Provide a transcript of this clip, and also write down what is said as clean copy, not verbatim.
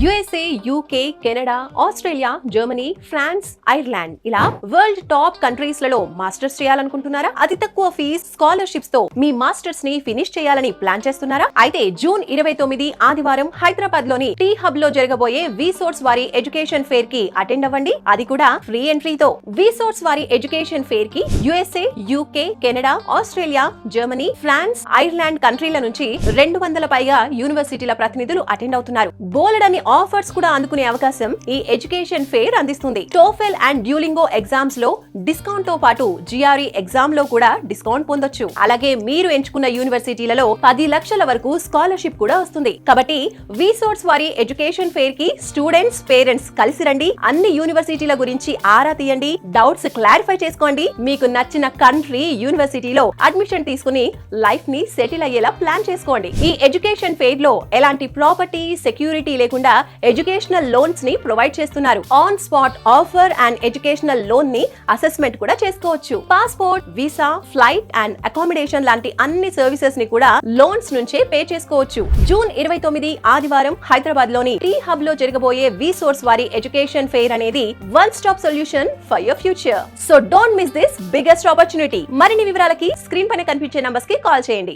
USA, UK, Canada, Australia, Germany, France, Ireland ఇలా world top countries లలో masters చేయాలనుకుంటున్నారా? అతి తక్కువ ఫీజ్ స్కాలర్షిప్స్ తో మీ మాస్టర్స్ ని ఫినిష్ చేయాలని ప్లాన్ చేస్తున్నారా? అయితే జూన్ 29 ఆదివారం హైదరాబాద్ లోని టీ హబ్ లో జరగబోయే విసోర్స్ వారి ఎడ్యుకేషన్ ఫేర్ కి అటెండ్ అవ్వండి. అది కూడా ఫ్రీ ఎంట్రీతో. విసోర్స్ వారి ఎడ్యుకేషన్ ఫేర్ కి USA, UK, Canada, Australia, Germany, France, Ireland కంట్రీల నుంచి 200 పైగా యూనివర్సిటీల ప్రతినిధులు అటెండ్ అవుతున్నారు. బోలెడని ఆఫర్స్ కూడా అందుకునే అవకాశం ఈ ఎడ్యుకేషన్ ఫేర్ అందిస్తుంది. టోఫెల్ అండ్ డ్యూలింగో ఎగ్జామ్స్ లో డిస్కౌంట్ తో పాటు జిఆర్ఈ ఎగ్జామ్ లో కూడా డిస్కౌంట్ పొందొచ్చు. అలాగే మీరు ఎంచుకున్న యూనివర్సిటీలలో 10 లక్షల వరకు స్కాలర్షిప్ కూడా వస్తుంది. కాబట్టి విసోర్స్ వారి ఎడ్యుకేషన్ ఫేర్ కి స్టూడెంట్స్, పేరెంట్స్ కలిసి రండి. అన్ని యూనివర్సిటీల గురించి ఆరా తీయండి, డౌట్స్ క్లారిఫై చేసుకోండి. మీకు నచ్చిన కంట్రీ, యూనివర్సిటీలో అడ్మిషన్ తీసుకుని లైఫ్ ని సెటిల్ అయ్యేలా ప్లాన్ చేసుకోండి. ఈ ఎడ్యుకేషన్ ఫేర్ లో ఎలాంటి ప్రాపర్టీ, సెక్యూరిటీ లేకుండా ఎడ్యుకేషనల్ లోన్స్ ని ప్రొవైడ్ చేస్తున్నారు. On spot offer and educational loan ని అసెస్మెంట్ కూడా చేసుకోవచ్చు. Passport, visa, flight and accommodation లాంటి అన్ని సర్వీసెస్ ని కూడా లోన్స్ నుంచే పే చేసుకోవచ్చు. జూన్ 29 ఆదివారం హైదరాబాద్ లోని టీ హబ్ లో జరగబోయే విసోర్స్ వారి ఎడ్యుకేషన్ ఫెయిర్ అనేది one stop solution for your future. So don't miss this biggest opportunity. మరిన్ని వివరాలకి స్క్రీన్ పైన కనిపించే నంబర్స్ కి కాల్ చేయండి.